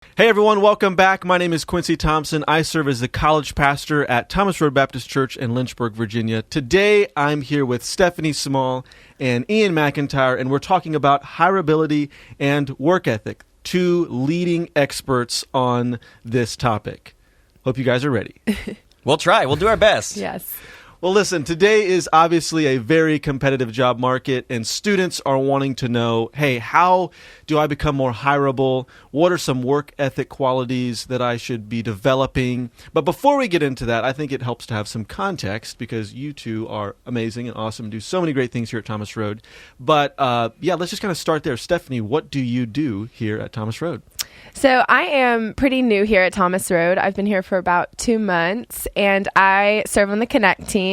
Hey everyone, welcome back. My name is Quincy Thompson. I serve as the college pastor at Thomas Road Baptist Church in Lynchburg, Virginia. Today I'm here with Stephany Small and Ian MacIntyre, and we're talking about hirability and work ethic, two leading experts on this topic. Hope you guys are ready. We'll try. We'll do our best. Yes. Well, listen, today is obviously a very competitive job market, and students are wanting to know, hey, how do I become more hireable? What are some work ethic qualities that I should be developing? But before we get into that, I think it helps to have some context because you two are amazing and awesome and do so many great things here at Thomas Road. But let's just kind of start there. Stephany, what do you do here at Thomas Road? So I am pretty new here at Thomas Road. I've been here for about 2 months, and I serve on the Connect team.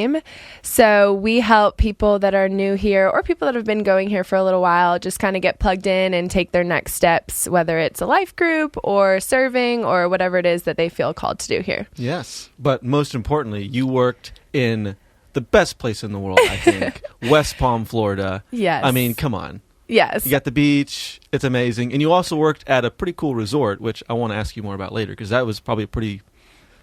So we help people that are new here or people that have been going here for a little while just kind of get plugged in and take their next steps, whether it's a life group or serving or whatever it is that they feel called to do here. Yes, but most importantly, you worked in the best place in the world, I think, West Palm, Florida. Yes. I mean, come on. Yes. You got the beach. It's amazing. And you also worked at a pretty cool resort, which I want to ask you more about later because that was probably a pretty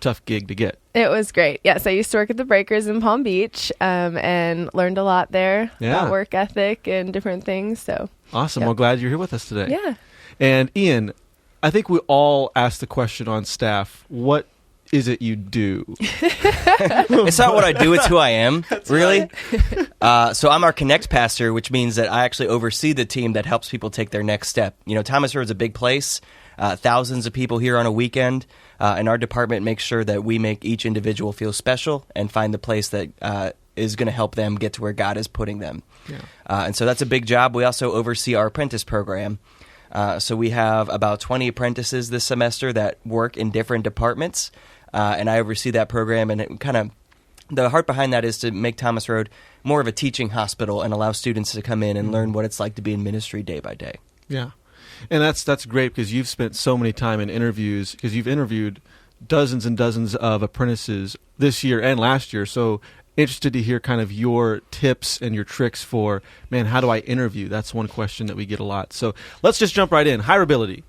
tough gig to get. It was great. Yes, I used to work at the Breakers in Palm Beach and learned a lot there about work ethic and different things. So awesome. Well, glad you're here with us today. Yeah. And Ian, I think we all ask the question on staff, what is it you do? It's not what I do, it's who I am, really. Right. So I'm our Connect pastor, which means that I actually oversee the team that helps people take their next step. You know, Thomas Road's a big place, thousands of people here on a weekend, and our department makes sure that we make each individual feel special and find the place that is going to help them get to where God is putting them. Yeah. And so that's a big job. We also oversee our apprentice program. So we have about 20 apprentices this semester that work in different departments. And I oversee that program, and it kind of the heart behind that is to make Thomas Road more of a teaching hospital and allow students to come in and learn what it's like to be in ministry day by day. Yeah, and that's great because you've spent so many time in interviews because you've interviewed dozens and dozens of apprentices this year and last year. So interested to hear kind of your tips and your tricks for, man, how do I interview? That's one question that we get a lot. So let's just jump right in. Hirability.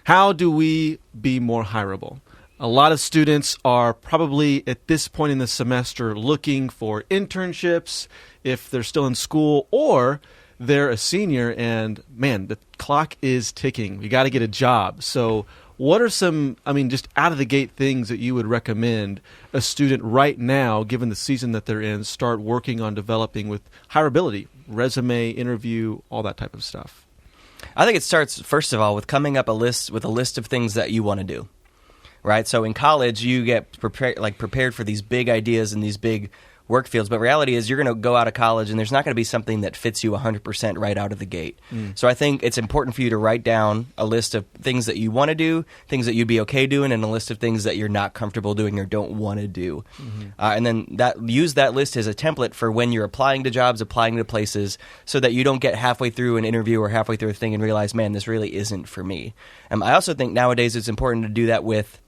How do we be more hireable? A lot of students are probably at this point in the semester looking for internships if they're still in school or they're a senior and, man, the clock is ticking. We got to get a job. So what are some, just out of the gate things that you would recommend a student right now, given the season that they're in, start working on developing with hirability, resume, interview, all that type of stuff? I think it starts, first of all, with coming up with a list of things that you want to do. Right, so in college, you get prepared for these big ideas and these big work fields, but reality is you're going to go out of college and there's not going to be something that fits you 100% right out of the gate. So I think it's important for you to write down a list of things that you want to do, things that you'd be okay doing, and a list of things that you're not comfortable doing or don't want to do. And then use that list as a template for when you're applying to jobs, applying to places, so that you don't get halfway through an interview or halfway through a thing and realize, man, this really isn't for me. I also think nowadays it's important to do that with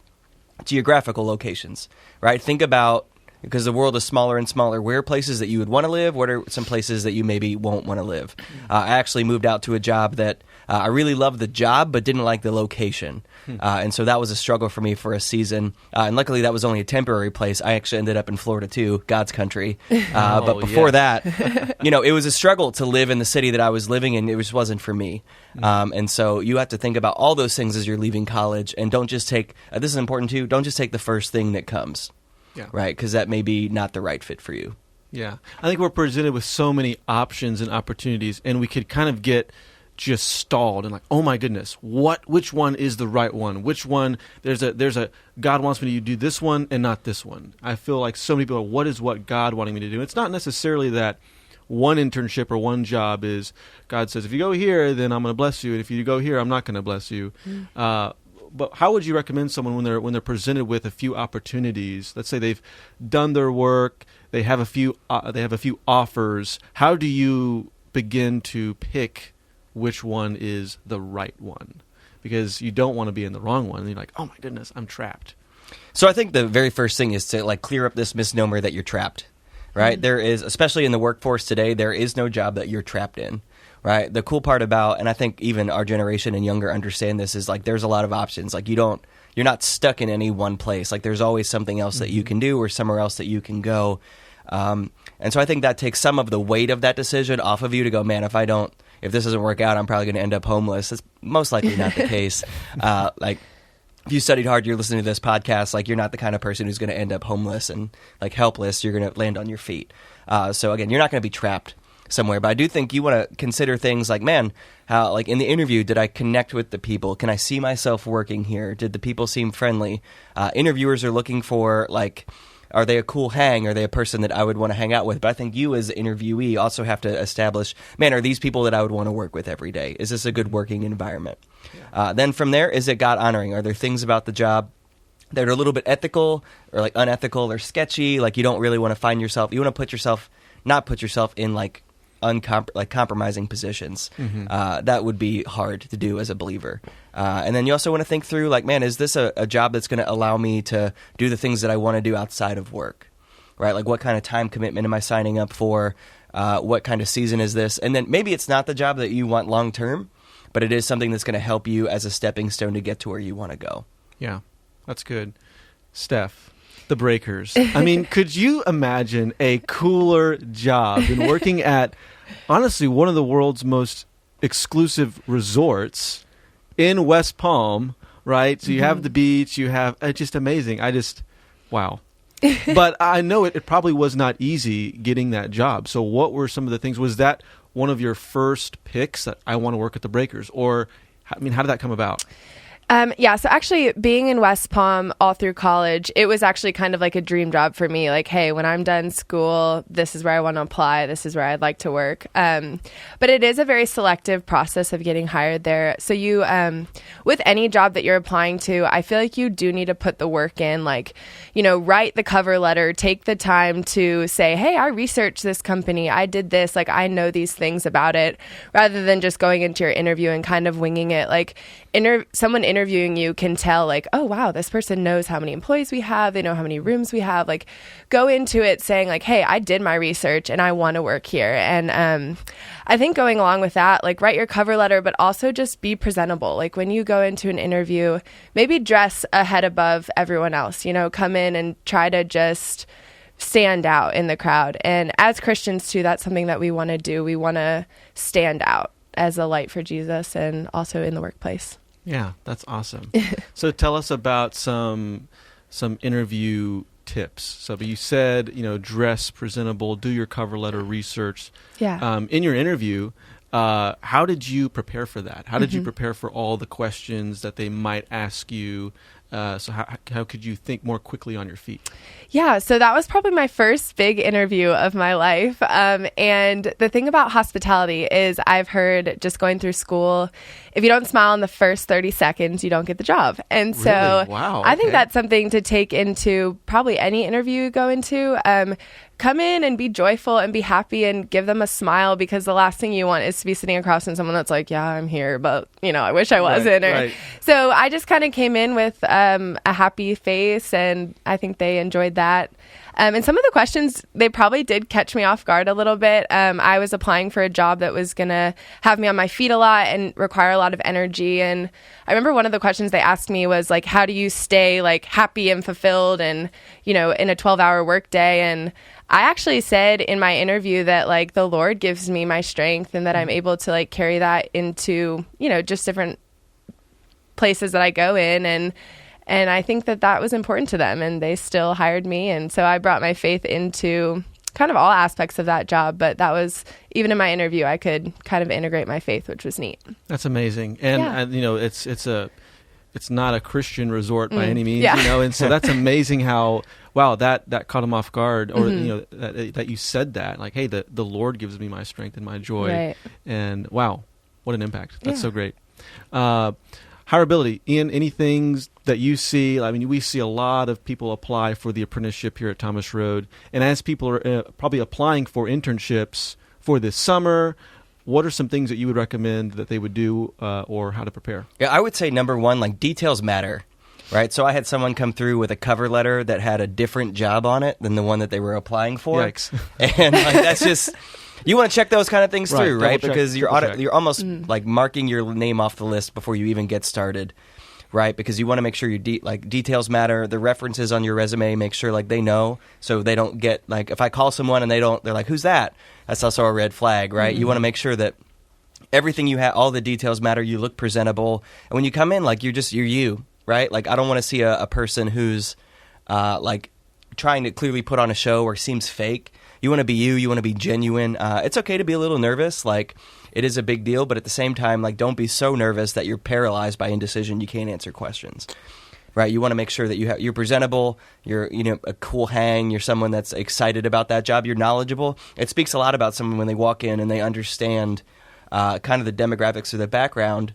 geographical locations, right? Think about, because the world is smaller and smaller, where are places that you would want to live? What are some places that you maybe won't want to live? I actually moved out to a job that I really loved the job, but didn't like the location. And so that was a struggle for me for a season. And luckily, that was only a temporary place. I actually ended up in Florida, too, God's country. But before that, it was a struggle to live in the city that I was living in. It just wasn't for me. And so you have to think about all those things as you're leaving college. And don't just take, this is important, too, don't just take the first thing that comes. Yeah. Right, because that may be not the right fit for you. Yeah. I think we're presented with so many options and opportunities, and we could kind of get just stalled and like, oh my goodness, which one is the right one? Which one, there's a God wants me to do this one and not this one. I feel like so many people are, what is what God wanting me to do? It's not necessarily that one internship or one job is, God says, if you go here, then I'm going to bless you, and if you go here, I'm not going to bless you. But how would you recommend someone when they're presented with a few opportunities? Let's say they've done their work, they have a few offers. How do you begin to pick which one is the right one? Because you don't want to be in the wrong one. And you're like, oh my goodness, I'm trapped. So I think the very first thing is to clear up this misnomer that you're trapped. Right? There is, especially in the workforce today, there is no job that you're trapped in. right? The cool part about, and I think even our generation and younger understand this, is like there's a lot of options. Like you're not stuck in any one place. Like there's always something else that you can do or somewhere else that you can go. And so I think that takes some of the weight of that decision off of you to go, man, if this doesn't work out, I'm probably going to end up homeless. That's most likely not the case. Like if you studied hard, you're listening to this podcast, like you're not the kind of person who's going to end up homeless and like helpless. You're going to land on your feet. So again, you're not going to be trapped somewhere. But I do think you want to consider things like, man, how, like in the interview, did I connect with the people? Can I see myself working here? Did the people seem friendly? Interviewers are looking for, like, are they a cool hang? Are they a person that I would want to hang out with? But I think you as the interviewee also have to establish, man, are these people that I would want to work with every day? Is this a good working environment? Yeah. Then from there, is it God honoring? Are there things about the job that are a little bit ethical or like unethical or sketchy? Like you don't really want to find yourself, you want to not put yourself in like compromising positions. That would be hard to do as a believer. And then you also want to think through, like, man, is this a job that's going to allow me to do the things that I want to do outside of work, right? Like what kind of time commitment am I signing up for? What kind of season is this? And then maybe it's not the job that you want long term, but it is something that's going to help you as a stepping stone to get to where you want to go. Yeah, that's good. Steph, the Breakers. I mean, could you imagine a cooler job than working at, honestly, one of the world's most exclusive resorts in West Palm, right? So you have the beach, you have, it's just amazing. Wow. But I know it probably was not easy getting that job. So what were some of the things? Was that one of your first picks, that I want to work at the Breakers? Or, I mean, how did that come about? Yeah, so actually being in West Palm all through college, it was actually kind of like a dream job for me. Like, hey, when I'm done school, this is where I want to apply. This is where I'd like to work. But it is a very selective process of getting hired there. So you, with any job that you're applying to, I feel like you do need to put the work in, like, write the cover letter, take the time to say, hey, I researched this company. I did this. Like, I know these things about it, rather than just going into your interview and kind of winging it. Like, someone interviewing you can tell, like, oh, wow, this person knows how many employees we have. They know how many rooms we have. Like, go into it saying, like, hey, I did my research and I want to work here. And I think going along with that, like, write your cover letter, but also just be presentable. Like, when you go into an interview, maybe dress a head above everyone else, come in and try to just stand out in the crowd. And as Christians, too, that's something that we want to do. We want to stand out as a light for Jesus, and also in the workplace. Yeah, that's awesome. So tell us about some interview tips. So you said, dress presentable, do your cover letter research. Yeah. In your interview, how did you prepare for that? How did you prepare for all the questions that they might ask you? So how could you think more quickly on your feet? Yeah, so that was probably my first big interview of my life. And the thing about hospitality is, I've heard, just going through school, if you don't smile in the first 30 seconds, you don't get the job. And so really? Wow, I think that's something to take into probably any interview you go into. Come in and be joyful and be happy and give them a smile, because the last thing you want is to be sitting across from someone that's like, yeah, I'm here, but I wish I wasn't. Right. So I just kind of came in with a happy face, and I think they enjoyed that. And some of the questions, they probably did catch me off guard a little bit. I was applying for a job that was going to have me on my feet a lot and require a lot of energy. And I remember one of the questions they asked me was like, how do you stay like happy and fulfilled and, in a 12-hour workday? And I actually said in my interview that like the Lord gives me my strength, and that I'm able to like carry that into, just different places that I go in. And I think that was important to them, and they still hired me. And so I brought my faith into kind of all aspects of that job. But that was, even in my interview, I could kind of integrate my faith, which was neat. That's amazing. And, it's not a Christian resort by any means, yeah. And so that's amazing how, wow, that caught them off guard, or, that you said that, like, hey, the Lord gives me my strength and my joy. Right. And wow, what an impact. That's so great. Hirability, Ian, any things that you see? I mean, we see a lot of people apply for the apprenticeship here at Thomas Road. And as people are probably applying for internships for this summer, what are some things that you would recommend that they would do, or how to prepare? Yeah, I would say number one, like, details matter, right? So I had someone come through with a cover letter that had a different job on it than the one that they were applying for. Yikes. And like, that's just... You want to check those kind of things Right, through, right? double check, Because you're triple check. you're almost like marking your name off the list before you even get started, right? Because you want to make sure your details matter. The references on your resume, make sure like they know, so they don't get like if I call someone and they're like, who's that? That's also a red flag, right? You want to make sure that everything you have, all the details matter. You look presentable, and when you come in, like you're you, right? Like I don't want to see a person who's like trying to clearly put on a show or seems fake. You want to be you. You want to be genuine. It's okay to be a little nervous. Like it is a big deal, but at the same time, like don't be so nervous that you're paralyzed by indecision. You can't answer questions, right? You want to make sure that you're presentable. You're a cool hang. You're someone that's excited about that job. You're knowledgeable. It speaks a lot about someone when they walk in and they understand kind of the demographics or the background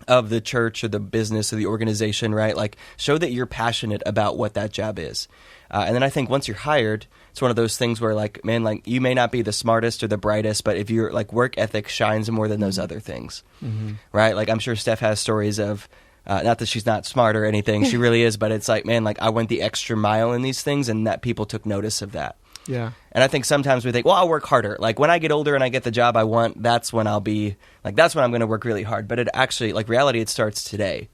of the church or the business or the organization, right? Like show that you're passionate about what that job is. And then I think once you're hired, it's one of those things where like, man, like you may not be the smartest or the brightest, but if your like work ethic shines more than those other things, right? Like I'm sure Steph has stories of, not that she's not smart or anything, she really is, but it's like, man, like I went the extra mile in these things and that people took notice of that. Yeah. And I think sometimes we think, well, I'll work harder. Like when I get older and I get the job I want, that's when I'll be like, that's when I'm going to work really hard. But it actually, like reality, it starts today.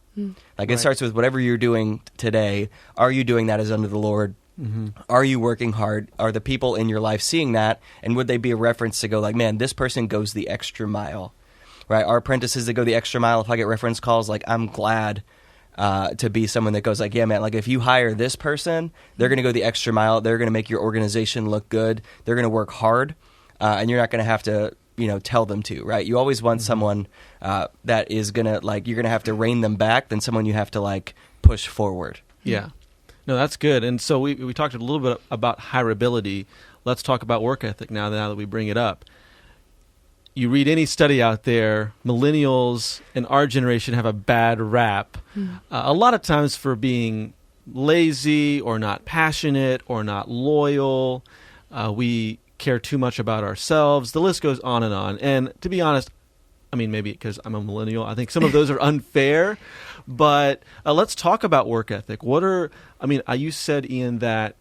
Like it starts with whatever you're doing today. Are you doing that as unto the Lord? Are you working hard? Are the people in your life seeing that? And would they be a reference to go like, man, this person goes the extra mile, right? Our apprentices that go the extra mile, if I get reference calls, like I'm glad to be someone that goes like, yeah, man, like if you hire this person, they're going to go the extra mile. They're going to make your organization look good. They're going to work hard, and you're not going to have to, tell them to, right? You always want someone that is going to like, you're going to have to rein them back than someone you have to like push forward. Yeah. No, that's good. And so we talked a little bit about hirability. Let's talk about work ethic now that we bring it up. You read any study out there, millennials in our generation have a bad rap. A lot of times for being lazy or not passionate or not loyal. We care too much about ourselves. The list goes on and on. And to be honest, I mean, maybe because I'm a millennial, I think some of those are unfair. But let's talk about work ethic. You said, Ian, that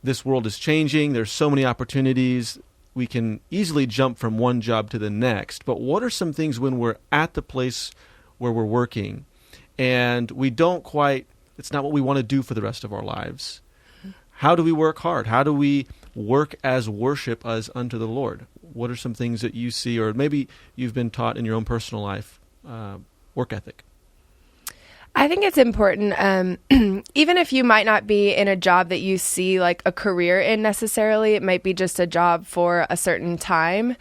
this world is changing. There's so many opportunities. We can easily jump from one job to the next. But what are some things when we're at the place where we're working and we don't quite, it's not what we want to do for the rest of our lives? How do we work hard? How do we work as worship as unto the Lord? What are some things that you see, or maybe you've been taught in your own personal life, work ethic? I think it's important, even if you might not be in a job that you see like a career in necessarily, it might be just a job for a certain time,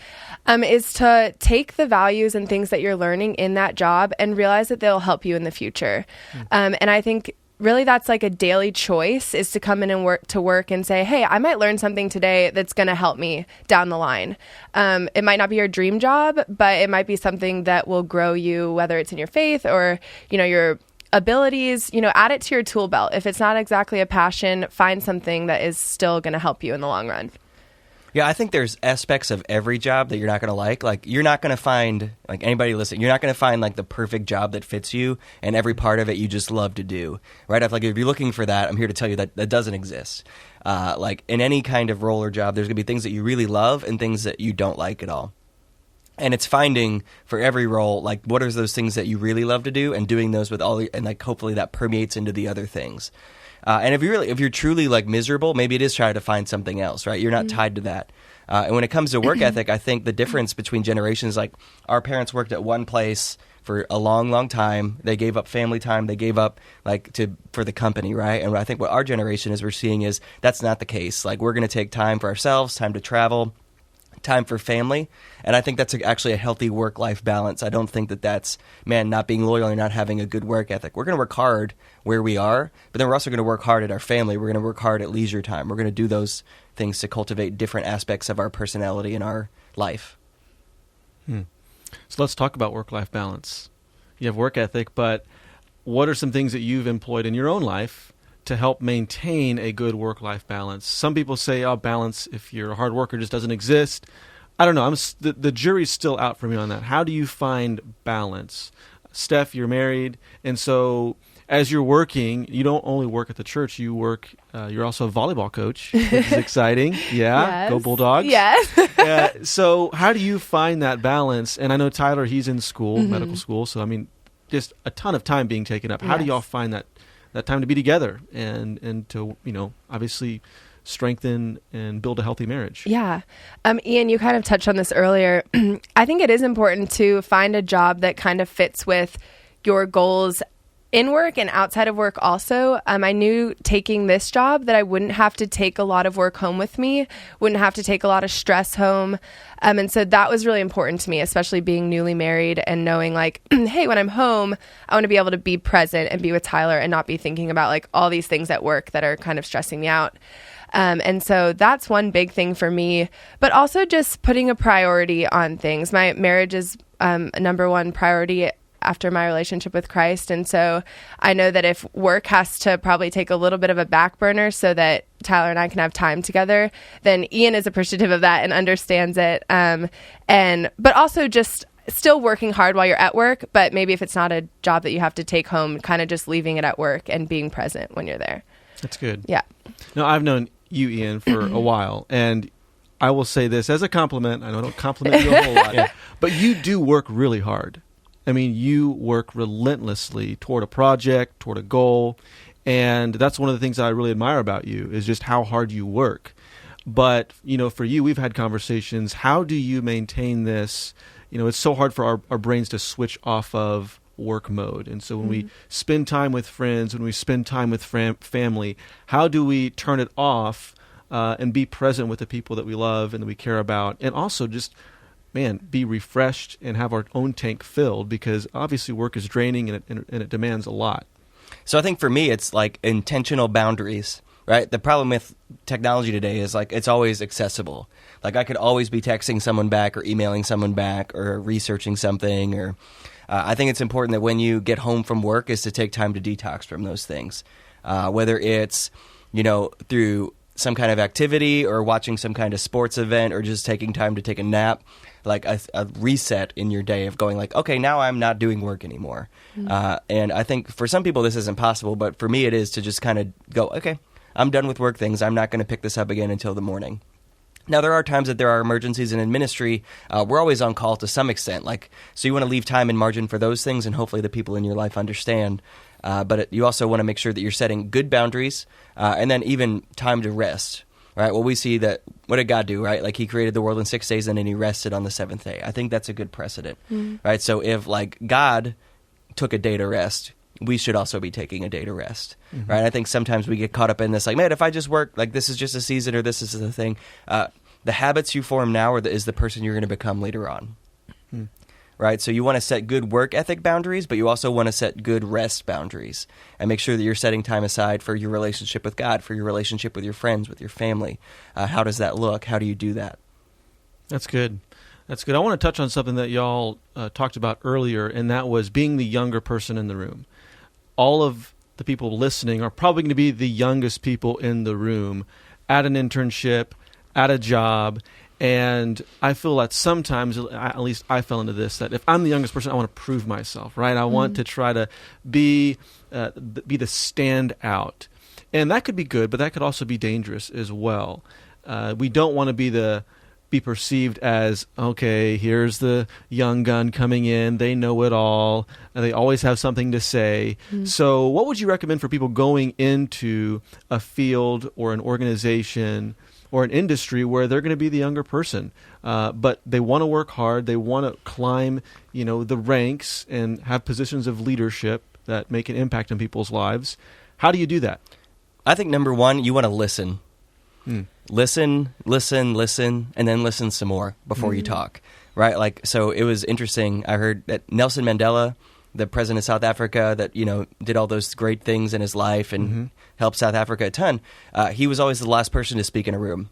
is to take the values and things that you're learning in that job and realize that they'll help you in the future. And I think really that's like a daily choice, is to come in and work and say, hey, I might learn something today that's going to help me down the line. It might not be your dream job, but it might be something that will grow you, whether it's in your faith or, your abilities, add it to your tool belt. If it's not exactly a passion, find something that is still going to help you in the long run. Yeah, I think there's aspects of every job that you're not going to like. Like, you're not going to find, like anybody listening, you're not going to find like the perfect job that fits you and every part of it you just love to do, right? If you're looking for that, I'm here to tell you that that doesn't exist. Like in any kind of role or job, there's going to be things that you really love and things that you don't like at all. And it's finding for every role, like what are those things that you really love to do and doing those with all, and like hopefully that permeates into the other things. And if you're truly like miserable, maybe it is trying to find something else, right? You're not tied to that. And when it comes to work ethic, I think the difference between generations, like our parents worked at one place for a long, long time. They gave up family time. They gave up for the company, right? And I think what our generation is we're seeing is that's not the case. Like we're going to take time for ourselves, time to travel, time for family. And I think that's actually a healthy work-life balance. I don't think that that's, not being loyal and not having a good work ethic. We're going to work hard where we are, but then we're also going to work hard at our family. We're going to work hard at leisure time. We're going to do those things to cultivate different aspects of our personality and our life. So let's talk about work-life balance. You have work ethic, but what are some things that you've employed in your own life to help maintain a good work-life balance? Some people say, balance, if you're a hard worker, just doesn't exist. I don't know. The jury's still out for me on that. How do you find balance? Steph, you're married, and so as you're working, you don't only work at the church, you work, you're also a volleyball coach, which is exciting. Yeah. Yes. Go Bulldogs. Yes. So how do you find that balance? And I know Tyler, he's in school, medical school. So, I mean, just a ton of time being taken up. How do y'all find that time to be together and to, obviously strengthen and build a healthy marriage? Yeah. Ian, you kind of touched on this earlier. I think it is important to find a job that kind of fits with your goals in work and outside of work also. I knew taking this job that I wouldn't have to take a lot of work home with me, wouldn't have to take a lot of stress home. And so that was really important to me, especially being newly married and knowing like, hey, when I'm home, I want to be able to be present and be with Tyler and not be thinking about like all these things at work that are kind of stressing me out. And so that's one big thing for me, but also just putting a priority on things. My marriage is a number one priority after my relationship with Christ. And so I know that if work has to probably take a little bit of a back burner so that Tyler and I can have time together, then Ian is appreciative of that and understands it. But also just still working hard while you're at work, but maybe if it's not a job that you have to take home, kind of just leaving it at work and being present when you're there. That's good. Yeah. No, I've known you, Ian, for a while, and I will say this as a compliment. I know I don't compliment you a whole lot, but you do work really hard. I mean, you work relentlessly toward a project, toward a goal, and that's one of the things I really admire about you is just how hard you work. But, for you, we've had conversations. How do you maintain this? It's so hard for our brains to switch off of work mode. And so when we spend time with friends, when we spend time with family, how do we turn it off and be present with the people that we love and that we care about? And also just, be refreshed and have our own tank filled, because obviously work is draining and it demands a lot. So I think for me, it's like intentional boundaries, right? The problem with technology today is like it's always accessible. Like I could always be texting someone back or emailing someone back or researching something. Or I think it's important that when you get home from work is to take time to detox from those things, whether it's, through some kind of activity or watching some kind of sports event or just taking time to take a nap, like a reset in your day of going like, okay, now I'm not doing work anymore. And I think for some people this isn't possible, but for me it is to just kind of go, okay, I'm done with work things. I'm not going to pick this up again until the morning. Now, there are times that there are emergencies in ministry. We're always on call to some extent. So you want to leave time and margin for those things, and hopefully the people in your life understand. But you also want to make sure that you're setting good boundaries and then even time to rest. Right? Well, we see that, what did God do, right? Like he created the world in 6 days and then he rested on the seventh day. I think that's a good precedent, right? So if God took a day to rest, we should also be taking a day to rest, right? I think sometimes we get caught up in this, man, if I just work, this is just a season or this is the thing. The habits you form now is the person you're going to become later on. Right? So you want to set good work ethic boundaries, but you also want to set good rest boundaries and make sure that you're setting time aside for your relationship with God, for your relationship with your friends, with your family. How does that look? How do you do that? That's good. That's good. I want to touch on something that y'all talked about earlier, and that was being the younger person in the room. All of the people listening are probably going to be the youngest people in the room at an internship, at a job. And I feel that sometimes, at least I fell into this, that if I'm the youngest person, I want to prove myself, right? I want to try to be the standout. And that could be good, but that could also be dangerous as well. We don't want to be perceived as, okay, here's the young gun coming in, they know it all, and they always have something to say. So what would you recommend for people going into a field or an organization or an industry where they're going to be the younger person, but they want to work hard, they want to climb, the ranks and have positions of leadership that make an impact in people's lives? How do you do that? I think number one, you want to listen. Listen, and then listen some more before you talk, right? So it was interesting. I heard that Nelson Mandela, the president of South Africa that, did all those great things in his life and helped South Africa a ton. He was always the last person to speak in a room.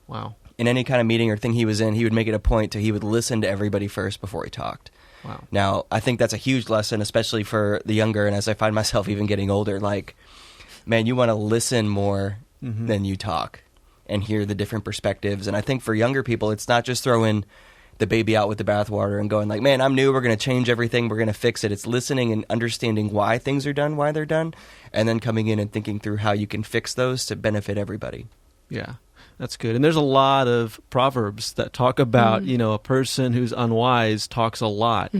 Wow. In any kind of meeting or thing he was in, he would make it a point he would listen to everybody first before he talked. Wow. Now, I think that's a huge lesson, especially for the younger, and as I find myself even getting older, man, you want to listen more than you talk and hear the different perspectives. And I think for younger people, it's not just throw in the baby out with the bathwater and going like, man, I'm new. We're going to change everything. We're going to fix it. It's listening and understanding why things are done, why they're done, and then coming in and thinking through how you can fix those to benefit everybody. Yeah, that's good. And there's a lot of proverbs that talk about, a person who's unwise talks a lot.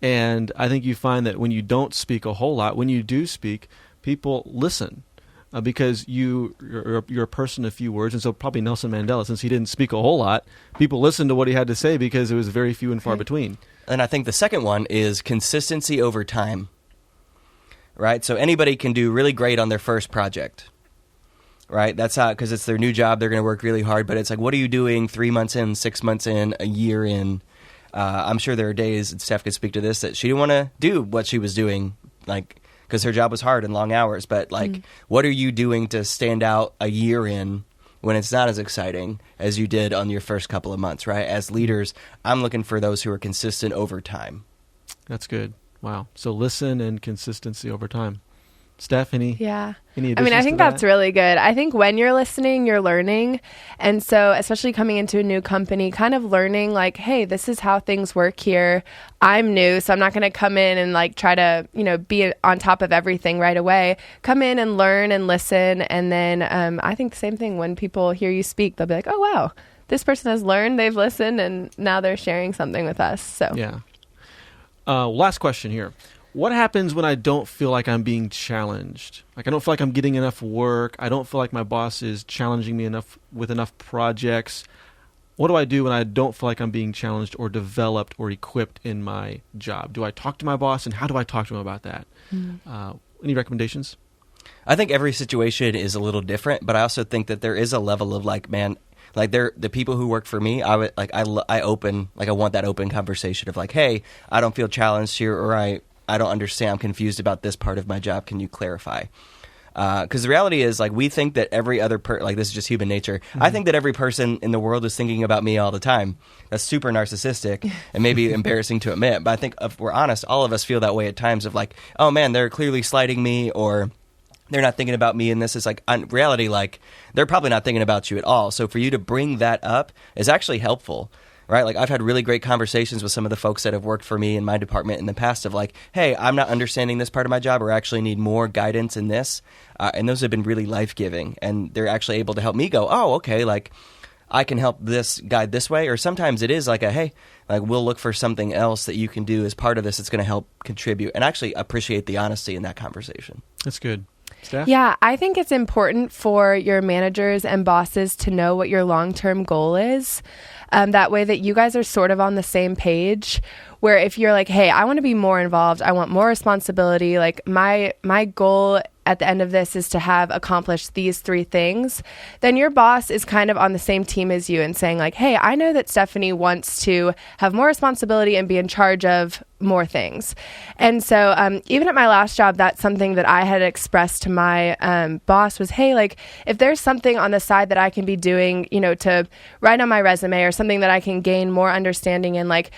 And I think you find that when you don't speak a whole lot, when you do speak, people listen. Because you're a person of few words, and so probably Nelson Mandela, since he didn't speak a whole lot, people listened to what he had to say because it was very few and far between. And I think the second one is consistency over time, right? So anybody can do really great on their first project, right? That's how, because it's their new job, they're going to work really hard, but it's like, what are you doing 3 months in, 6 months in, a year in? I'm sure there are days, and Steph could speak to this, that she didn't want to do what she was doing, like, because her job was hard and long hours. But, like, what are you doing to stand out a year in when it's not as exciting as you did on your first couple of months, right? As leaders, I'm looking for those who are consistent over time. That's good. Wow. So listen and consistency over time. Stephany? Yeah. Any I mean, I think that's really good. I think when you're listening, you're learning. And so especially coming into a new company, kind of learning like, hey, this is how things work here. I'm new, so I'm not going to come in and like try to, be on top of everything right away. Come in and learn and listen. And then I think the same thing when people hear you speak, they'll be like, oh, wow, this person has learned, they've listened, and now they're sharing something with us. So yeah. Last question here. What happens when I don't feel like I'm being challenged? Like I don't feel like I'm getting enough work. I don't feel like my boss is challenging me enough with enough projects. What do I do when I don't feel like I'm being challenged or developed or equipped in my job? Do I talk to my boss, and how do I talk to him about that? Any recommendations? I think every situation is a little different, but I also think that there is a level of like, man, like the people who work for me, I want that open conversation of like, hey, I don't feel challenged here, or I don't understand. I'm confused about this part of my job. Can you clarify? Because the reality is, like, we think that every other like this is just human nature. I think that every person in the world is thinking about me all the time. That's super narcissistic and maybe embarrassing to admit. But I think if we're honest, all of us feel that way at times of like, oh man, they're clearly slighting me, or they're not thinking about me. And this is like, in reality, like they're probably not thinking about you at all. So for you to bring that up is actually helpful. Right? Like I've had really great conversations with some of the folks that have worked for me in my department in the past of like, hey, I'm not understanding this part of my job, or actually need more guidance in this. And those have been really life-giving. And they're actually able to help me go, oh, okay, like I can help this guide this way. Or sometimes it is like hey, like we'll look for something else that you can do as part of this that's going to help contribute. And actually appreciate the honesty in that conversation. That's good. Steph? Yeah, I think it's important for your managers and bosses to know what your long-term goal is. That way that you guys are sort of on the same page, where if you're like, hey, I want to be more involved, I want more responsibility, like my goal at the end of this is to have accomplished these 3 things, then your boss is kind of on the same team as you and saying like, hey, I know that Stephany wants to have more responsibility and be in charge of more things. And so even at my last job, that's something that I had expressed to my boss was, hey, like if there's something on the side that I can be doing, to write on my resume, or something that I can gain more understanding in, like,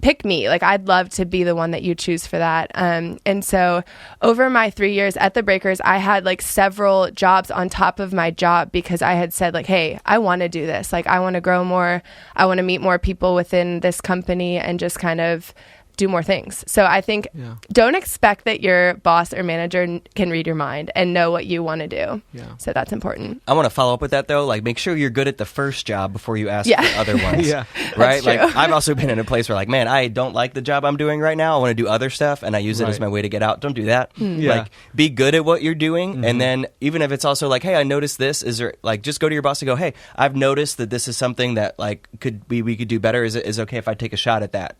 pick me. Like, I'd love to be the one that you choose for that. And so over my 3 years at the Breakers, I had like several jobs on top of my job, because I had said like, hey, I want to do this. Like, I want to grow more. I want to meet more people within this company and just kind of do more things. So I think don't expect that your boss or manager can read your mind and know what you want to do. Yeah. So that's important. I want to follow up with that though. Like, make sure you're good at the first job before you ask for other ones. Right? Like, I've also been in a place where like, man, I don't like the job I'm doing right now. I want to do other stuff, and I use it as my way to get out. Don't do that. Like, be good at what you're doing. And then even if it's also like, hey, I noticed this, is there like, just go to your boss and go, hey, I've noticed that this is something that like we could do better. Is it okay if I take a shot at that?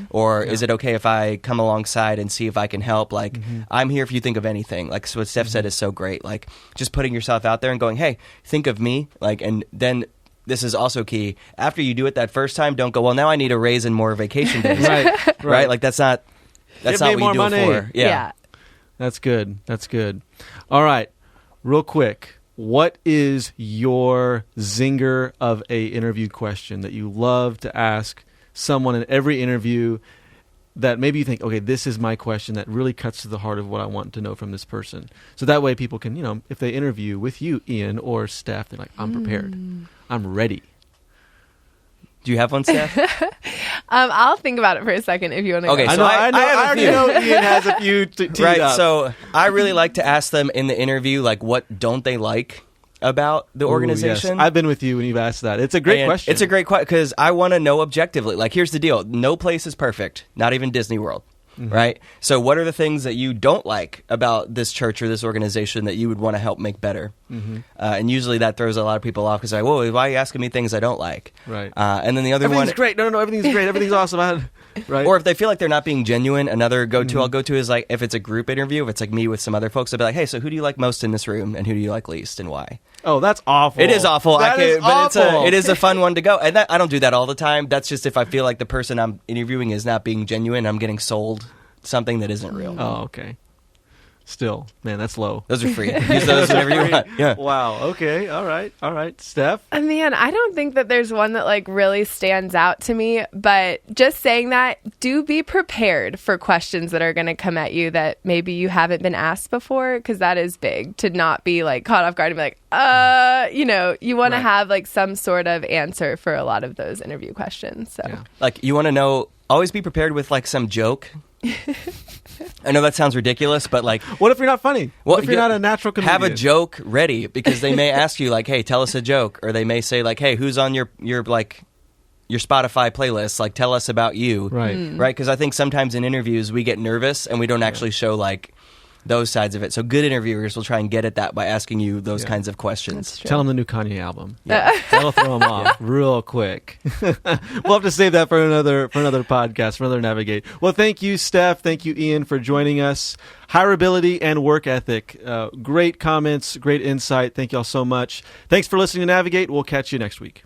Or is it okay if I come alongside and see if I can help? Like, I'm here if you think of anything. Like, so what Steph said is so great. Like, just putting yourself out there and going, hey, think of me. Like, and then this is also key. After you do it that first time, don't go, well, now I need a raise and more vacation days. Right? Like, that's not what you do it for. Yeah. That's good. That's good. All right. Real quick. What is your zinger of a interview question that you love to ask someone in every interview, that maybe you think, okay, this is my question that really cuts to the heart of what I want to know from this person? So that way people can, if they interview with you, Ian or Steph, they're like, I'm prepared. I'm ready. Do you have one, Steph? I'll think about it for a second if you want to. Okay, go. so I have a already few. know Ian has a few teed Right. up. So I really like to ask them in the interview, like, what don't they like about the organization? Ooh, yes. I've been with you when you've asked that. It's a great question. It's a great question because I want to know objectively. Like, here's the deal: no place is perfect, not even Disney World. Right? So what are the things that you don't like about this church or this organization that you would want to help make better? And usually that throws a lot of people off because whoa, why are you asking me things I don't like? Right. And then the other Everything's one... great. No, everything's great. Everything's awesome. Right. Or if they feel like they're not being genuine, another go-to I'll go to is like if it's a group interview, if it's like me with some other folks, I'll be like, hey, so who do you like most in this room and who do you like least and why? Oh, that's awful. It is awful. That is awful. It is a fun one to go. And I don't do that all the time. That's just if I feel like the person I'm interviewing is not being genuine, I'm getting sold something that isn't real. Oh, okay. Still, man, that's low. Those are free. Use those whenever you want. Yeah. Wow. Okay. All right. Steph? Man, I don't think that there's one that like really stands out to me, but just saying that, do be prepared for questions that are going to come at you that maybe you haven't been asked before, because that is big to not be like caught off guard and be like, you want to have like some sort of answer for a lot of those interview questions. So, like, you want to know, always be prepared with like some joke. I know that sounds ridiculous, but like, what if you're not funny? What if you're not a natural comedian? Have a joke ready because they may ask you like, "Hey, tell us a joke," or they may say like, "Hey, who's on your Spotify playlist? Like, tell us about you." Right. Right? Because I think sometimes in interviews we get nervous and we don't actually show like those sides of it. So good interviewers will try and get at that by asking you those kinds of questions. Tell them the new Kanye album. Yeah. That'll throw them off real quick. We'll have to save that for another podcast, for another Navigate. Well, thank you, Steph. Thank you, Ian, for joining us. Hirability and work ethic. Great comments, great insight. Thank you all so much. Thanks for listening to Navigate. We'll catch you next week.